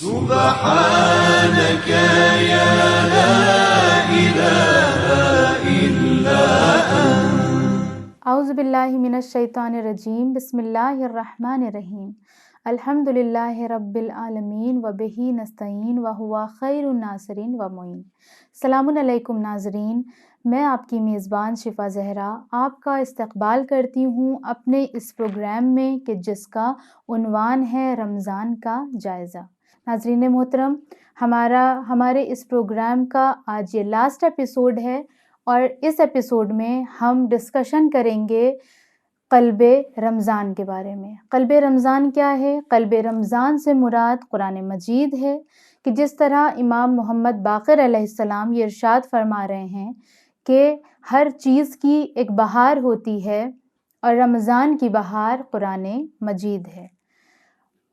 سبحانك يا لا إله إلا أنت. اعوذ باللہ من الشیطان الرجیم. بسم اللہ الرحمن الرحیم. الحمد للہ رب العالمین وبہ نستعین وہو خیر الناصرین ومعین. السلام علیکم ناظرین، میں آپ کی میزبان شفا زہرا آپ کا استقبال کرتی ہوں اپنے اس پروگرام میں کہ جس کا عنوان ہے رمضان کا جائزہ. ناظرین محترم، ہمارے اس پروگرام کا آج یہ لاسٹ ایپیسوڈ ہے اور اس ایپیسوڈ میں ہم ڈسکشن کریں گے قلب رمضان کے بارے میں. قلب رمضان کیا ہے؟ قلب رمضان سے مراد قرآن مجید ہے کہ جس طرح امام محمد باقر علیہ السلام یہ ارشاد فرما رہے ہیں کہ ہر چیز کی ایک بہار ہوتی ہے اور رمضان کی بہار قرآن مجید ہے.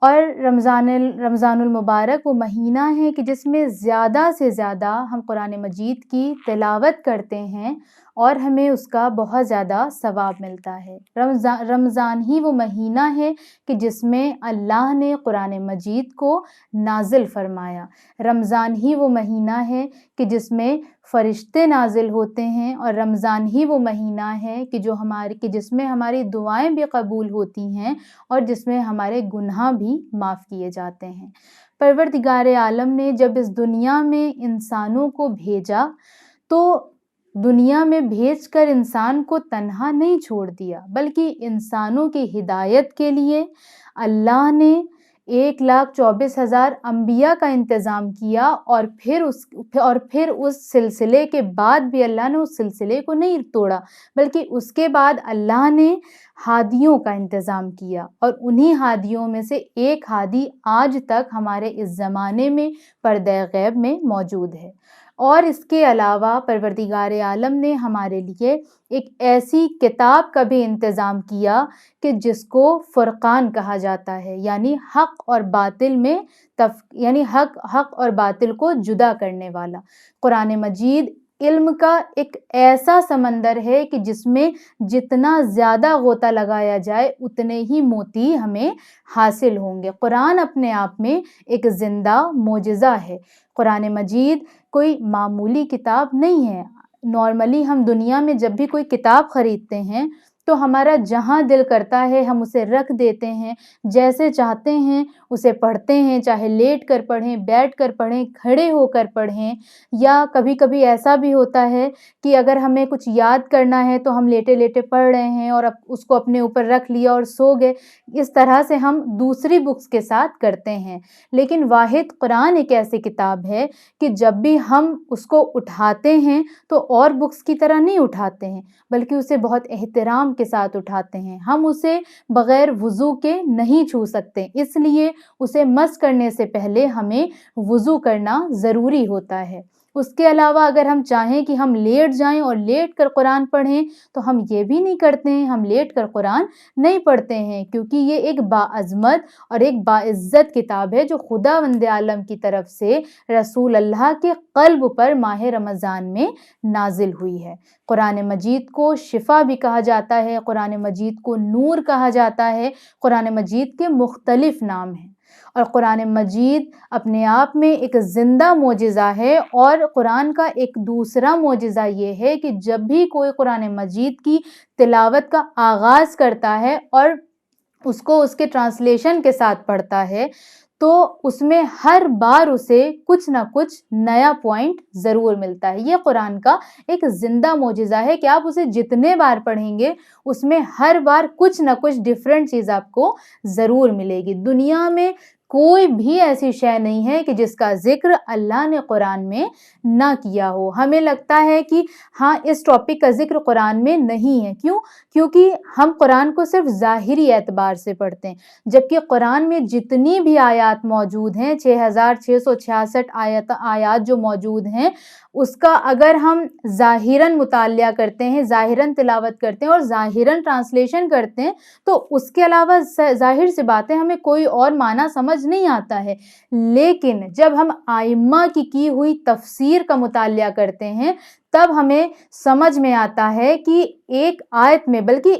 اور رمضان المبارک وہ مہینہ ہے کہ جس میں زیادہ سے زیادہ ہم قرآن مجید کی تلاوت کرتے ہیں اور ہمیں اس کا بہت زیادہ ثواب ملتا ہے. رمضان ہی وہ مہینہ ہے کہ جس میں اللہ نے قرآن مجید کو نازل فرمایا. رمضان ہی وہ مہینہ ہے کہ جس میں فرشتے نازل ہوتے ہیں اور رمضان ہی وہ مہینہ ہے کہ جس میں ہماری دعائیں بھی قبول ہوتی ہیں اور جس میں ہمارے گناہ بھی معاف کیے جاتے ہیں. پروردگار عالم نے جب اس دنیا میں انسانوں کو بھیجا تو دنیا میں بھیج کر انسان کو تنہا نہیں چھوڑ دیا، بلکہ انسانوں کی ہدایت کے لیے اللہ نے 1,24,000 انبیاء کا انتظام کیا اور پھر اس سلسلے کے بعد بھی اللہ نے اس سلسلے کو نہیں توڑا، بلکہ اس کے بعد اللہ نے ہادیوں کا انتظام کیا اور انہی ہادیوں میں سے ایک ہادی آج تک ہمارے اس زمانے میں پردہ غیب میں موجود ہے. اور اس کے علاوہ پروردگار عالم نے ہمارے لیے ایک ایسی کتاب کا بھی انتظام کیا کہ جس کو فرقان کہا جاتا ہے، یعنی حق اور باطل کو جدا کرنے والا. قرآن مجید علم کا ایک ایسا سمندر ہے کہ جس میں جتنا زیادہ غوطہ لگایا جائے اتنے ہی موتی ہمیں حاصل ہوں گے. قرآن اپنے آپ میں ایک زندہ معجزہ ہے. قرآن مجید کوئی معمولی کتاب نہیں ہے. نارملی ہم دنیا میں جب بھی کوئی کتاب خریدتے ہیں تو ہمارا جہاں دل کرتا ہے ہم اسے رکھ دیتے ہیں، جیسے چاہتے ہیں اسے پڑھتے ہیں، چاہے لیٹ کر پڑھیں، بیٹھ کر پڑھیں، کھڑے ہو کر پڑھیں، یا کبھی کبھی ایسا بھی ہوتا ہے کہ اگر ہمیں کچھ یاد کرنا ہے تو ہم لیٹے لیٹے پڑھ رہے ہیں اور اس کو اپنے اوپر رکھ لیا اور سو گئے. اس طرح سے ہم دوسری بکس کے ساتھ کرتے ہیں. لیکن واحد قرآن ایک ایسی کتاب ہے کہ جب بھی ہم اس کو اٹھاتے ہیں تو اور بکس کی طرح نہیں اٹھاتے ہیں، بلکہ اسے بہت احترام کے ساتھ اٹھاتے ہیں. ہم اسے بغیر وضو کے نہیں چھو سکتے، اس لیے اسے مس کرنے سے پہلے ہمیں وضو کرنا ضروری ہوتا ہے. اس کے علاوہ اگر ہم چاہیں کہ ہم لیٹ جائیں اور لیٹ کر قرآن پڑھیں تو ہم یہ بھی نہیں کرتے ہیں، ہم لیٹ کر قرآن نہیں پڑھتے ہیں، کیونکہ یہ ایک باعظمت اور ایک باعزت کتاب ہے جو خداوند عالم کی طرف سے رسول اللہ کے قلب پر ماہ رمضان میں نازل ہوئی ہے. قرآن مجید کو شفا بھی کہا جاتا ہے، قرآن مجید کو نور کہا جاتا ہے، قرآن مجید کے مختلف نام ہیں. اور قرآن مجید اپنے آپ میں ایک زندہ معجزہ ہے. اور قرآن کا ایک دوسرا معجزہ یہ ہے کہ جب بھی کوئی قرآن مجید کی تلاوت کا آغاز کرتا ہے اور اس کو اس کے ٹرانسلیشن کے ساتھ پڑھتا ہے تو اس میں ہر بار اسے کچھ نہ کچھ نیا پوائنٹ ضرور ملتا ہے. یہ قرآن کا ایک زندہ معجزہ ہے کہ آپ اسے جتنے بار پڑھیں گے اس میں ہر بار کچھ نہ کچھ ڈیفرنٹ چیز آپ کو ضرور ملے گی. دنیا میں کوئی بھی ایسی شے نہیں ہے کہ جس کا ذکر اللہ نے قرآن میں نہ کیا ہو. ہمیں لگتا ہے کہ ہاں اس ٹاپک کا ذکر قرآن میں نہیں ہے. کیونکہ ہم قرآن کو صرف ظاہری اعتبار سے پڑھتے ہیں، جبکہ قرآن میں جتنی بھی آیات موجود ہیں 6,666 آیات جو موجود ہیں، اس کا اگر ہم ظاہراً مطالعہ کرتے ہیں، ظاہراً تلاوت کرتے ہیں اور ظاہراً ٹرانسلیشن کرتے ہیں تو اس کے علاوہ ظاہر سی باتیں ہمیں کوئی اور معنی سمجھ نہیں آتا ہے. لیکن جب ہم ائمہ کی ہوئی تفسیر کا مطالعہ کرتے ہیں تب ہمیں سمجھ میں آتا ہے کہ ایک آیت میں بلکہ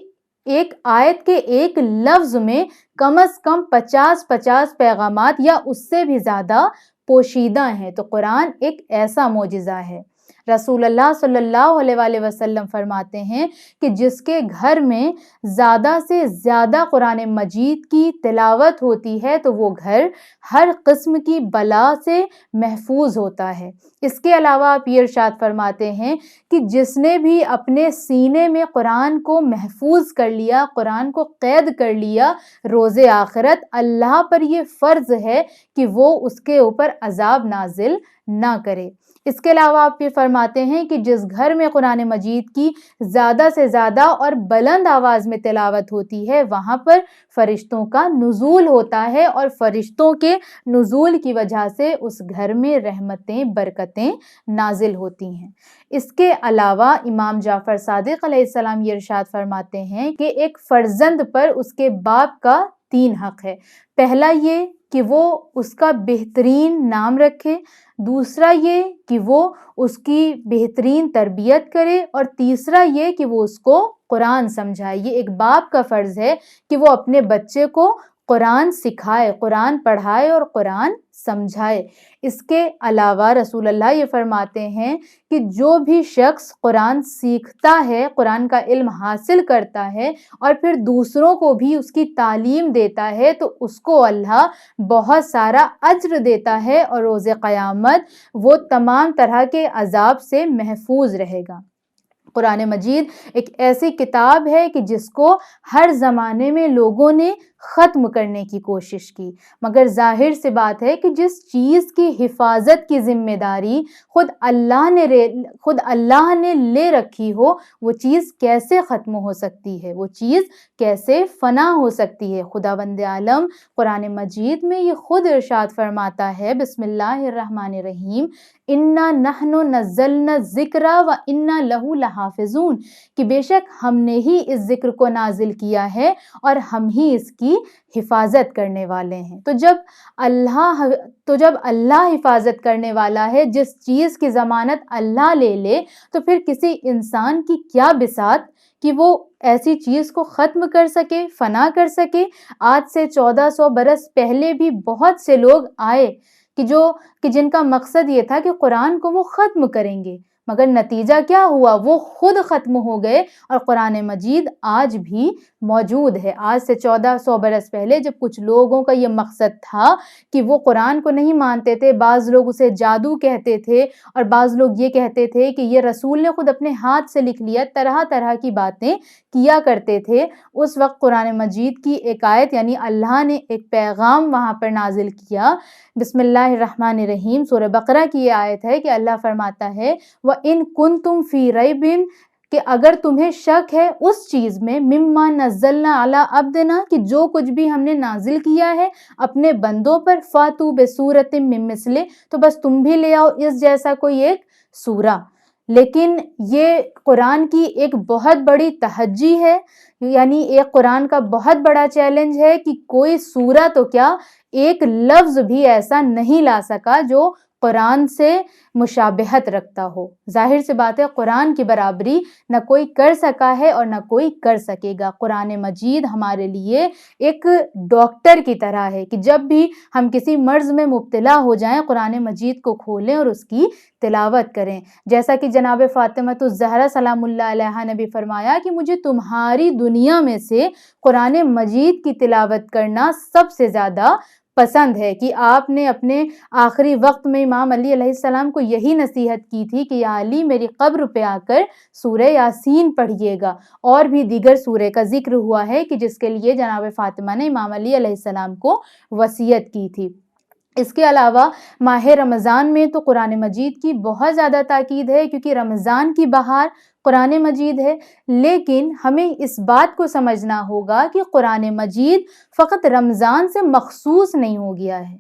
ایک آیت کے ایک لفظ میں کم از کم 50 پیغامات یا اس سے بھی زیادہ پوشیدہ ہیں۔ تو قرآن ایک ایسا معجزہ ہے۔ رسول اللہ صلی اللہ علیہ وآلہ وسلم فرماتے ہیں کہ جس کے گھر میں زیادہ سے زیادہ قرآن مجید کی تلاوت ہوتی ہے تو وہ گھر ہر قسم کی بلا سے محفوظ ہوتا ہے۔ اس کے علاوہ آپ یہ ارشاد فرماتے ہیں کہ جس نے بھی اپنے سینے میں قرآن کو محفوظ کر لیا، قرآن کو قید کر لیا، روز آخرت اللہ پر یہ فرض ہے کہ وہ اس کے اوپر عذاب نازل نہ کرے۔ اس کے علاوہ آپ یہ فرماتے ہیں کہ جس گھر میں قرآن مجید کی زیادہ سے زیادہ اور بلند آواز میں تلاوت ہوتی ہے وہاں پر فرشتوں کا نزول ہوتا ہے، اور فرشتوں کے نزول کی وجہ سے اس گھر میں رحمتیں برکتیں نازل ہوتی ہیں۔ اس کے علاوہ امام جعفر صادق علیہ السلام یہ ارشاد فرماتے ہیں کہ ایک فرزند پر اس کے باپ کا 3 حق ہے۔ پہلا یہ کہ وہ اس کا بہترین نام رکھے، دوسرا یہ کہ وہ اس کی بہترین تربیت کرے، اور تیسرا یہ کہ وہ اس کو قرآن سمجھائے۔ یہ ایک باپ کا فرض ہے کہ وہ اپنے بچے کو قرآن سکھائے، قرآن پڑھائے اور قرآن سمجھائے۔ اس کے علاوہ رسول اللہ یہ فرماتے ہیں کہ جو بھی شخص قرآن سیکھتا ہے، قرآن کا علم حاصل کرتا ہے اور پھر دوسروں کو بھی اس کی تعلیم دیتا ہے تو اس کو اللہ بہت سارا اجر دیتا ہے، اور روز قیامت وہ تمام طرح کے عذاب سے محفوظ رہے گا۔ قرآن مجید ایک ایسی کتاب ہے کہ جس کو ہر زمانے میں لوگوں نے ختم کرنے کی کوشش کی، مگر ظاہر سی بات ہے کہ جس چیز کی حفاظت کی ذمہ داری خود اللہ نے لے رکھی ہو وہ چیز کیسے ختم ہو سکتی ہے، وہ چیز کیسے فنا ہو سکتی ہے۔ خداوند عالم قرآن مجید میں یہ خود ارشاد فرماتا ہے، بسم اللہ الرحمن الرحیم، انا نحن نزلنا الذکر و انا لہ لحافظون، کہ بے شک ہم نے ہی اس ذکر کو نازل کیا ہے اور ہم ہی اس کی حفاظت کرنے والے ہیں۔ تو جب اللہ حفاظت کرنے والا ہے، جس چیز کی ضمانت اللہ لے لے تو پھر کسی انسان کی کیا بساط کہ وہ ایسی چیز کو ختم کر سکے، فنا کر سکے۔ آج سے 1400 برس پہلے بھی بہت سے لوگ آئے کہ جن کا مقصد یہ تھا کہ قرآن کو وہ ختم کریں گے، مگر نتیجہ کیا ہوا؟ وہ خود ختم ہو گئے، اور قرآن مجید آج بھی موجود ہے۔ آج سے 1400 برس پہلے جب کچھ لوگوں کا یہ مقصد تھا کہ وہ قرآن کو نہیں مانتے تھے، بعض لوگ اسے جادو کہتے تھے اور بعض لوگ یہ کہتے تھے کہ یہ رسول نے خود اپنے ہاتھ سے لکھ لیا، طرح طرح کی باتیں کیا کرتے تھے۔ اس وقت قرآن مجید کی ایک آیت یعنی اللہ نے ایک پیغام وہاں پر نازل کیا۔ بسم اللہ الرحمن الرحیم، سورہ بقرہ کی یہ آیت ہے کہ اللہ فرماتا ہے وَإِن كُنتُمْ فِي رَيْبٍ، کہ اگر تمہیں شک ہے اس چیز میں، مما نزلنا علی عبدنا، کہ جو کچھ بھی ہم نے نازل کیا ہے اپنے بندوں پر، فاتو بسورۃ من مثلہ، تو بس تم بھی لے آؤ اس جیسا کوئی ایک سورہ۔ لیکن یہ قرآن کی ایک بہت بڑی تحجی ہے، یعنی ایک قرآن کا بہت بڑا چیلنج ہے کہ کوئی سورہ تو کیا ایک لفظ بھی ایسا نہیں لا سکا جو قرآن سے مشابہت رکھتا ہو۔ ظاہر سی بات ہے قرآن کی برابری نہ کوئی کر سکا ہے اور نہ کوئی کر سکے گا۔ قرآن مجید ہمارے لیے ایک ڈاکٹر کی طرح ہے کہ جب بھی ہم کسی مرض میں مبتلا ہو جائیں قرآن مجید کو کھولیں اور اس کی تلاوت کریں۔ جیسا کہ جناب فاطمۃ الزہرا سلام اللہ علیہا نے بھی فرمایا کہ مجھے تمہاری دنیا میں سے قرآن مجید کی تلاوت کرنا سب سے زیادہ پسند ہے، کہ آپ نے اپنے آخری وقت میں امام علی علیہ السلام کو یہی نصیحت کی تھی کہ یا علی میری قبر پہ آ کر سورہ یاسین پڑھیے گا۔ اور بھی دیگر سورہ کا ذکر ہوا ہے کہ جس کے لیے جناب فاطمہ نے امام علی علیہ السلام کو وصیت کی تھی۔ اس کے علاوہ ماہ رمضان میں تو قرآن مجید کی بہت زیادہ تاکید ہے، کیونکہ رمضان کی بہار قرآن مجید ہے، لیکن ہمیں اس بات کو سمجھنا ہوگا کہ قرآن مجید فقط رمضان سے مخصوص نہیں ہو گیا ہے۔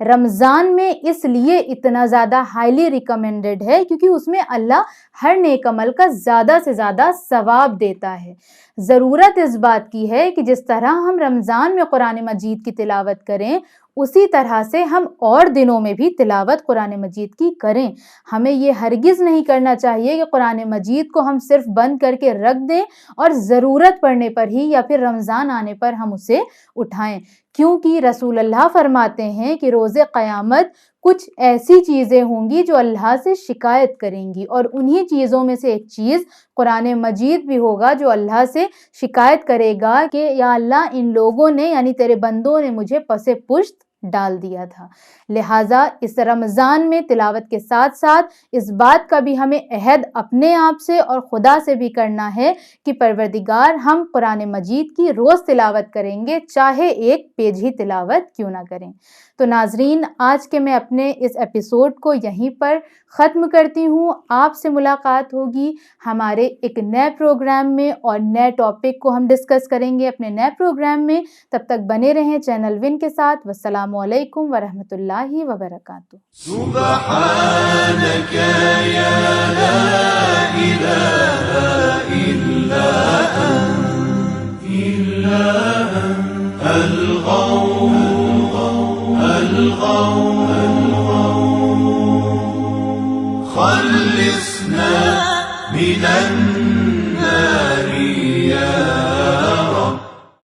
رمضان میں اس لیے اتنا زیادہ ہائیلی ریکمینڈڈ ہے کیونکہ اس میں اللہ ہر نیک عمل کا زیادہ سے زیادہ ثواب دیتا ہے۔ ضرورت اس بات کی ہے کہ جس طرح ہم رمضان میں قرآن مجید کی تلاوت کریں اسی طرح سے ہم اور دنوں میں بھی تلاوت قرآن مجید کی کریں۔ ہمیں یہ ہرگز نہیں کرنا چاہیے کہ قرآن مجید کو ہم صرف بند کر کے رکھ دیں اور ضرورت پڑنے پر ہی یا پھر رمضان آنے پر ہم اسے اٹھائیں، کیونکہ رسول اللہ فرماتے ہیں کہ روز قیامت کچھ ایسی چیزیں ہوں گی جو اللہ سے شکایت کریں گی، اور انہی چیزوں میں سے ایک چیز قرآن مجید بھی ہوگا جو اللہ سے شکایت کرے گا کہ یا اللہ ان لوگوں نے یعنی تیرے بندوں نے مجھے پس پشت ڈال دیا تھا۔ لہٰذا اس رمضان میں تلاوت کے ساتھ ساتھ اس بات کا بھی ہمیں عہد اپنے آپ سے اور خدا سے بھی کرنا ہے کہ پروردگار ہم قرآن مجید کی روز تلاوت کریں گے، چاہے ایک پیج ہی تلاوت کیوں نہ کریں۔ تو ناظرین، آج کے میں اپنے اس ایپیسوڈ کو یہیں پر ختم کرتی ہوں۔ آپ سے ملاقات ہوگی ہمارے ایک نئے پروگرام میں، اور نئے ٹاپک کو ہم ڈسکس کریں گے اپنے نئے پروگرام میں۔ تب تک بنے رہیں چینل ون کے ساتھ۔ والسلام علیکم ورحمۃ اللہ وبرکاتہ۔ سبحانك يا لا إله إلا أنت الغوث خلصنا من النار